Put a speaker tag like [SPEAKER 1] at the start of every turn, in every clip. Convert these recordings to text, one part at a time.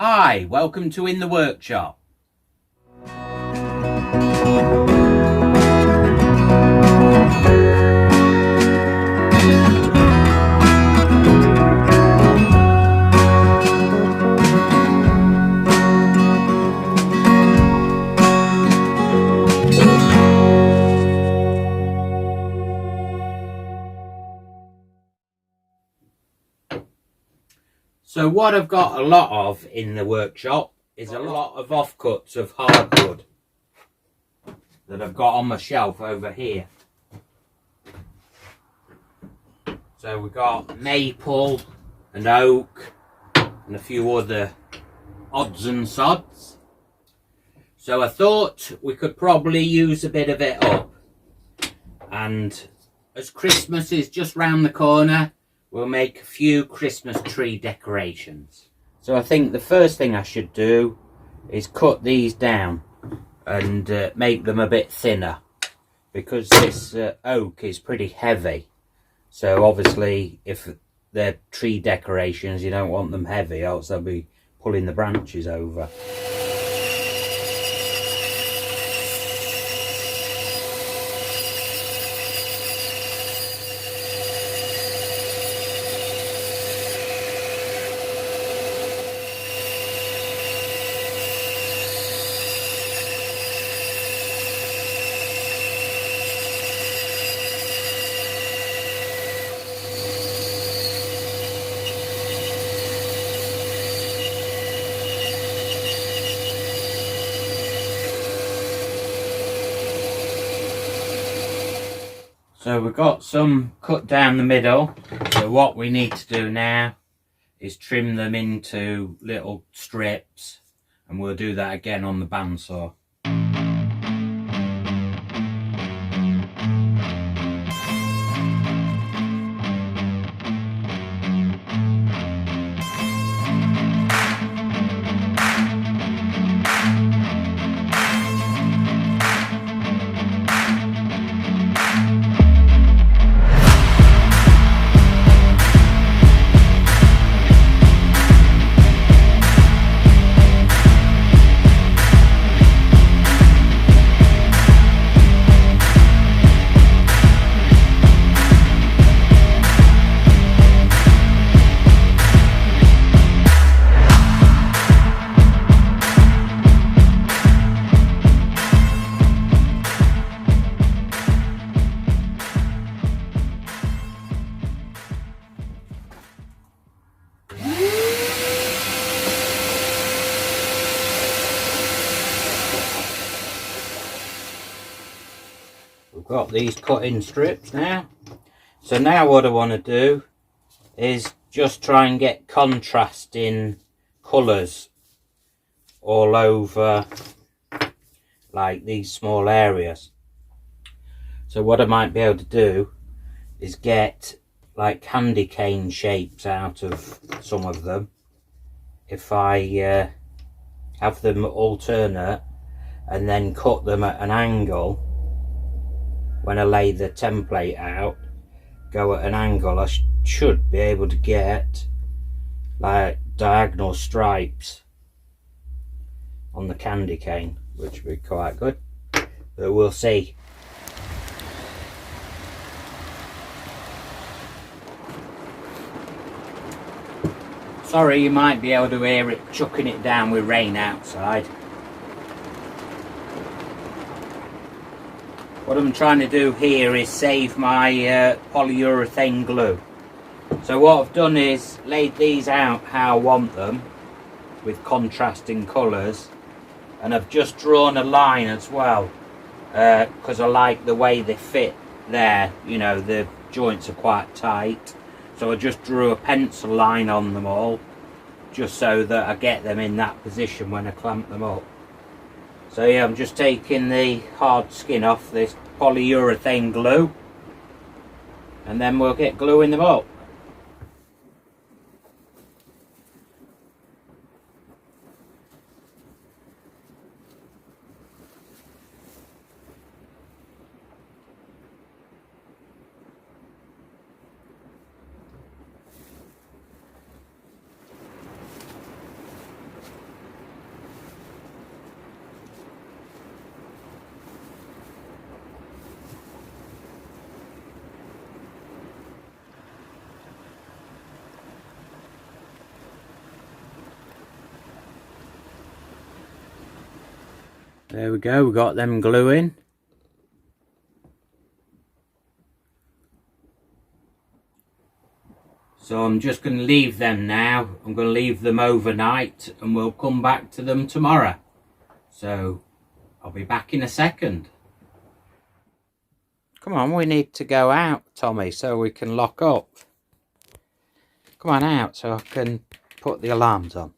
[SPEAKER 1] Hi, welcome to In the Workshop. So what I've got a lot of in the workshop is a lot of offcuts of hardwood that I've got on my shelf over here. So we've got maple and oak and a few other odds and sods. So I thought we could probably use a bit of it up. And as Christmas is just round the corner, we'll make a few Christmas tree decorations. So I think the first thing I should do is cut these down and make them a bit thinner, because this oak is pretty heavy. So obviously if they're tree decorations, you don't want them heavy, else they'll be pulling the branches over. So we've got some cut down the middle. So what we need to do now is trim them into little strips, and we'll do that again on the bandsaw. We've got these cut in strips now. So now what I want to do is just try and get contrasting colours all over like these small areas. So what I might be able to do is get like candy cane shapes out of some of them if I have them alternate, and then cut them at an angle. When I lay the template out, go at an angle, I should be able to get like diagonal stripes on the candy cane, which would be quite good, but we'll see. Sorry, you might be able to hear it chucking it down with rain outside. What I'm trying to do here is save my polyurethane glue. So what I've done is laid these out how I want them, with contrasting colours, and I've just drawn a line as well, because I like the way they fit there. You know, the joints are quite tight, so I just drew a pencil line on them all, just so that I get them in that position when I clamp them up. So yeah, I'm just taking the hard skin off this polyurethane glue, and then we'll get gluing them up. There we go, we got them gluing. So I'm just going to leave them now. I'm going to leave them overnight and we'll come back to them tomorrow. So I'll be back in a second. Come on, we need to go out, Tommy, so we can lock up. Come on out so I can put the alarms on.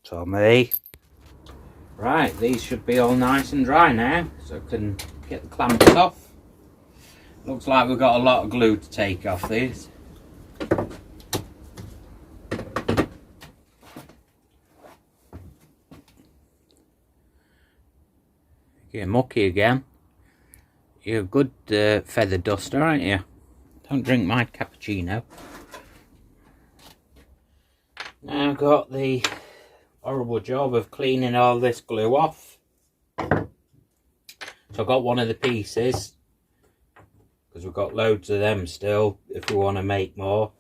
[SPEAKER 1] Tommy. Right, these should be all nice and dry now, so I can get the clamps off. Looks like we've got a lot of glue to take off these. Getting mucky again. You're a good feather duster, aren't you? Don't drink my cappuccino. Now I've got the horrible job of cleaning all this glue off. So I've got one of the pieces, because we've got loads of them still if we want to make more.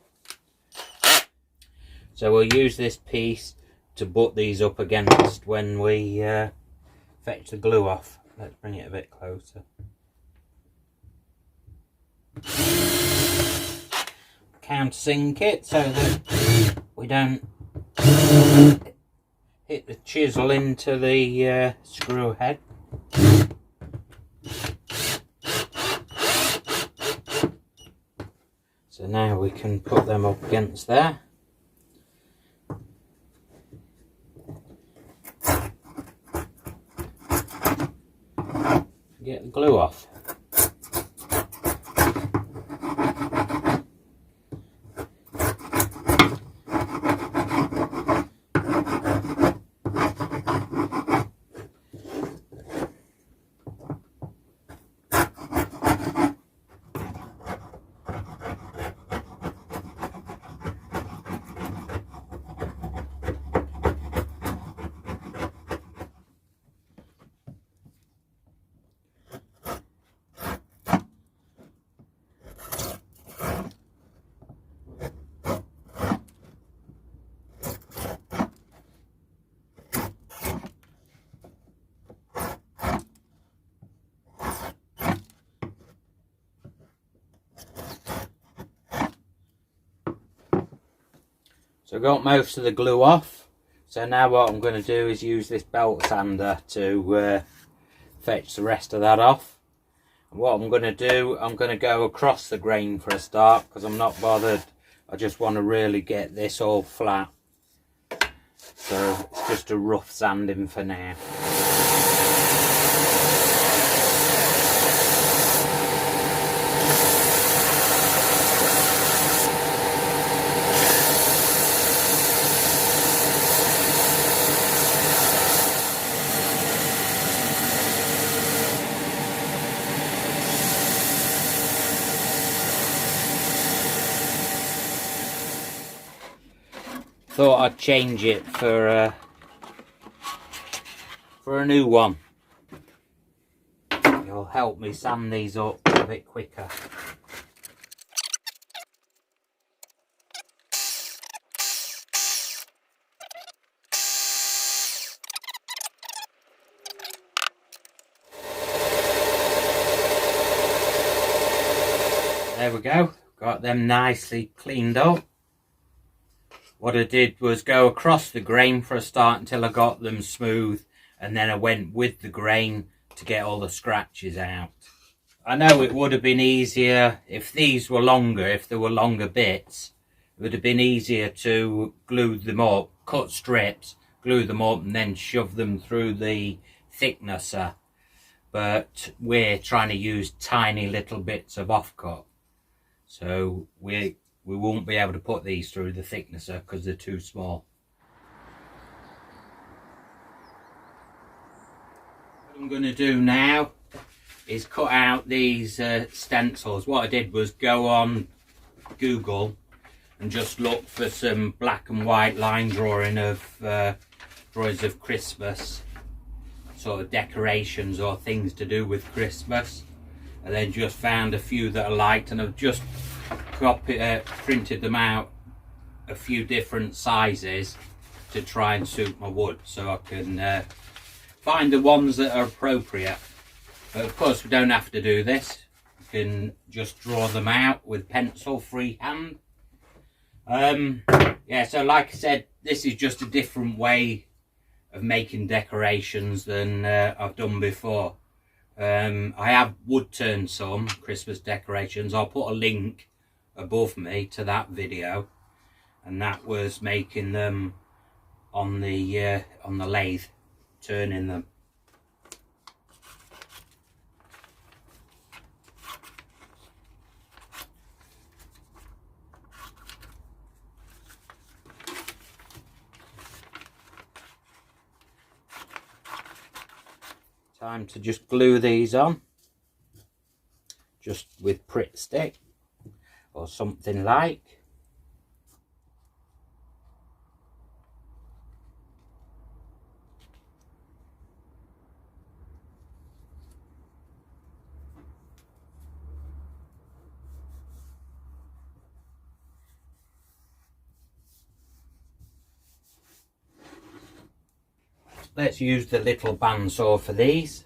[SPEAKER 1] So we'll use this piece to butt these up against when we fetch the glue off. Let's bring it a bit closer. Countersink it so that we don't hit the chisel into the screw head. So now we can put them up against there. Get the glue off. So I got most of the glue off. So now what I'm going to do is use this belt sander to fetch the rest of that off. And what I'm going to do, I'm going to go across the grain for a start because I'm not bothered. I just want to really get this all flat. So it's just a rough sanding for now. Thought I'd change it for a new one. It'll help me sand these up a bit quicker. There we go, got them nicely cleaned up. What I did was go across the grain for a start until I got them smooth, and then I went with the grain to get all the scratches out. I know it would have been easier if these were longer, if there were longer bits. It would have been easier to glue them up, cut strips, glue them up and then shove them through the thicknesser. But we're trying to use tiny little bits of offcut. So we won't be able to put these through the thicknesser because they're too small. What I'm going to do now is cut out these stencils. What I did was go on Google and just look for some black and white line drawings of Christmas, sort of decorations or things to do with Christmas, and then just found a few that I liked, and I've just printed them out a few different sizes to try and suit my wood, so I can find the ones that are appropriate. But of course we don't have to do this. You can just draw them out with pencil freehand. Yeah, so like I said, this is just a different way of making decorations than I've done before. I have wood turned some Christmas decorations. I'll put a link above me to that video, and that was making them on the lathe, turning them. Time to just glue these on, just with Pritt stick or something like. Let's use the little bandsaw for these.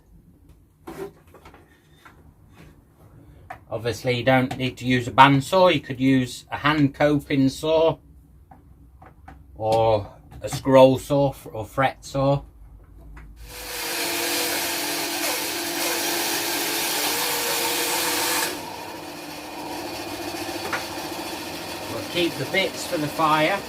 [SPEAKER 1] Obviously you don't need to use a bandsaw, you could use a hand coping saw or a scroll saw or fret saw. We'll keep the bits for the fire.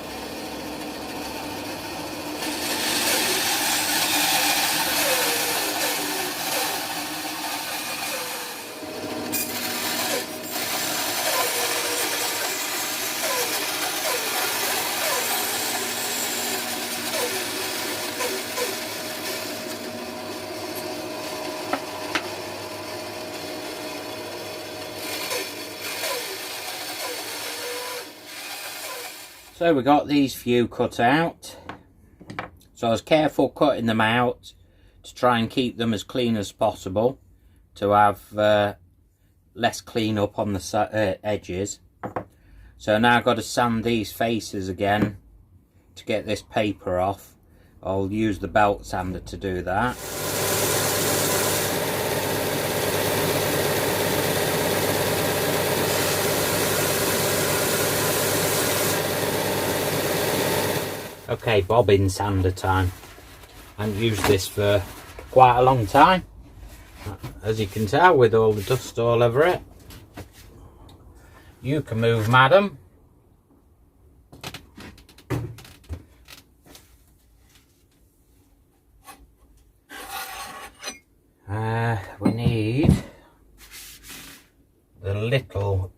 [SPEAKER 1] So we got these few cut out. So I was careful cutting them out to try and keep them as clean as possible, to have less clean up on the edges. So now I've got to sand these faces again to get this paper off. I'll use the belt sander to do that. Okay, bobbin sander time. I haven't used this for quite a long time, as you can tell, with all the dust all over it. You can move, madam. We need a little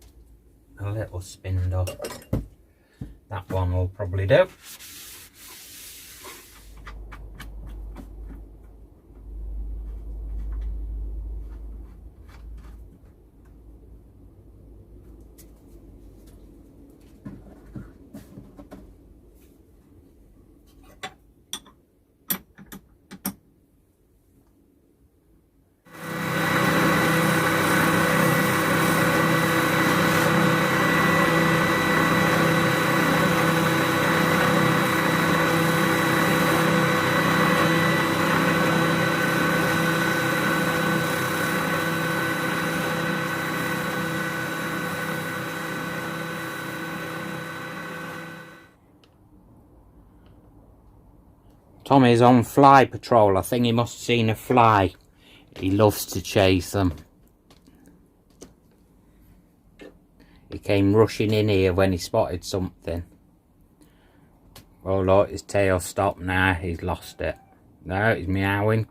[SPEAKER 1] spindle. That one will probably do. Tommy's on fly patrol. I think he must have seen a fly. He loves to chase them. He came rushing in here when he spotted something. Oh look, his tail stopped now. He's lost it. No, he's meowing.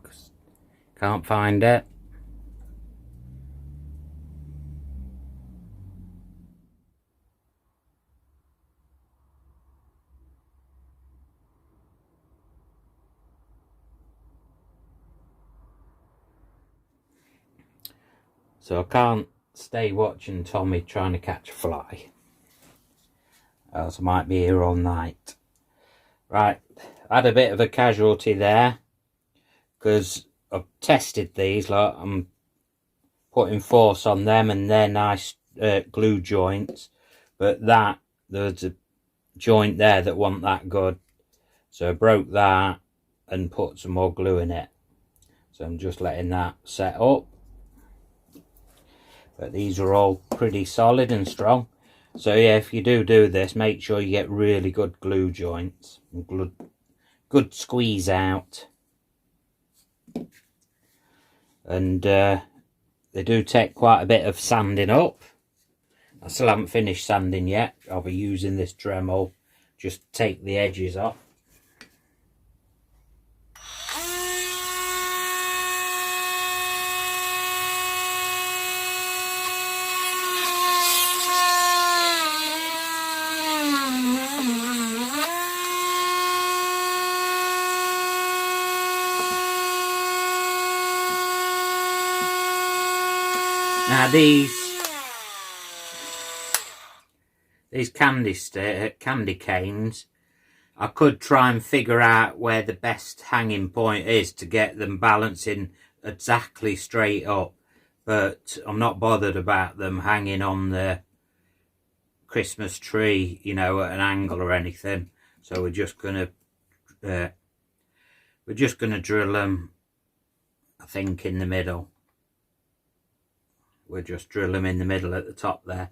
[SPEAKER 1] Can't find it. So I can't stay watching Tommy trying to catch a fly, else I might be here all night. Right, I had a bit of a casualty there, because I've tested these, like I'm putting force on them and they're nice glue joints, but there's a joint there that wasn't that good, So I broke that and put some more glue in it. So I'm just letting that set up. But these are all pretty solid and strong. So yeah, if you do this, make sure you get really good glue joints and good squeeze out. And they do take quite a bit of sanding up. I still haven't finished sanding yet. I'll be using this Dremel just to take the edges off. Now these candy canes, I could try and figure out where the best hanging point is to get them balancing exactly straight up, but I'm not bothered about them hanging on the Christmas tree, you know, at an angle or anything. So we're just gonna drill them, I think, in the middle. We'll just drill them in the middle at the top there.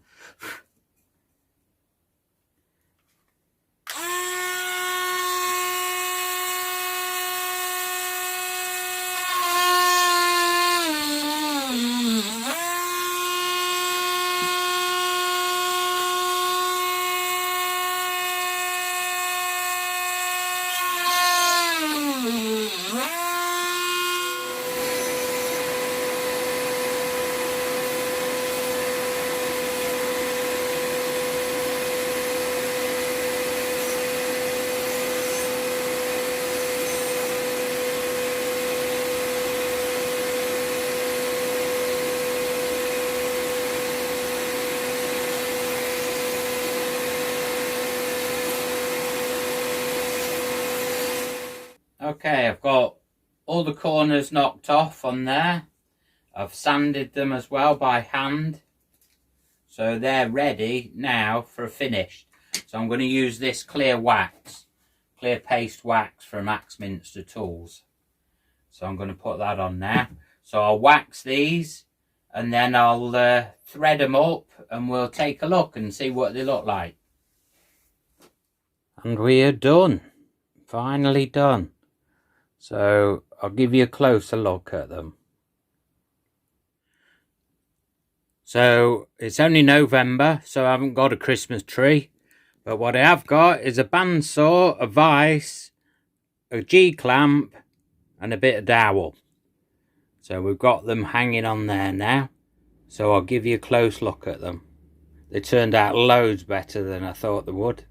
[SPEAKER 1] Okay, I've got all the corners knocked off on there. I've sanded them as well by hand. So they're ready now for a finish. So I'm going to use this clear paste wax from Axminster Tools. So I'm going to put that on now. So I'll wax these and then I'll thread them up and we'll take a look and see what they look like. And we are done. Finally done. So I'll give you a closer look at them. So it's only November, so I haven't got a Christmas tree. But what I have got is a bandsaw, a vise, a G-clamp and a bit of dowel. So we've got them hanging on there now. So I'll give you a close look at them. They turned out loads better than I thought they would.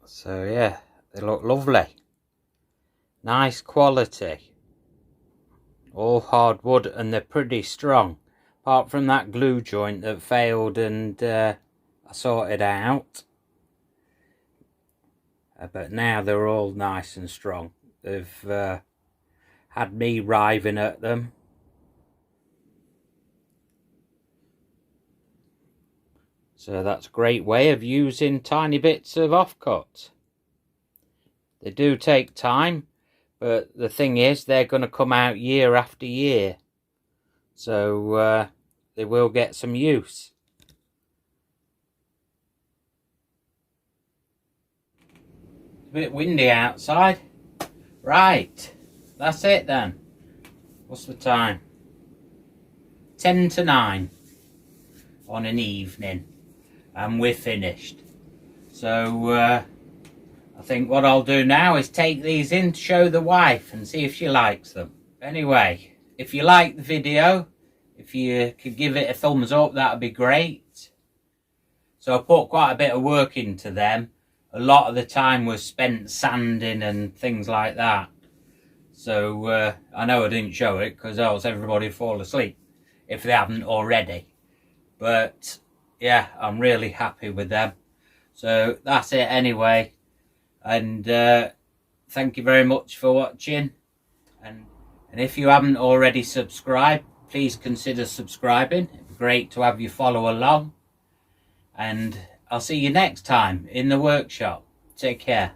[SPEAKER 1] So yeah, they look lovely. Nice quality. All hardwood and they're pretty strong. Apart from that glue joint that failed and I sorted out. But now they're all nice and strong. They've had me riving at them. So that's a great way of using tiny bits of offcut. They do take time, but the thing is they're going to come out year after year. So they will get some use. It's a bit windy outside. Right, that's it then. What's the time? 10 to 9 on an evening. And we're finished. So I think what I'll do now is take these in to show the wife and see if she likes them. Anyway, if you like the video, if you could give it a thumbs up, that would be great. So I put quite a bit of work into them. A lot of the time was spent sanding and things like that. So I know I didn't show it because else everybody would fall asleep if they haven't already. But yeah, I'm really happy with them. So that's it anyway. And thank you very much for watching. And if you haven't already subscribed, please consider subscribing. It'd be great to have you follow along. And I'll see you next time in the workshop. Take care.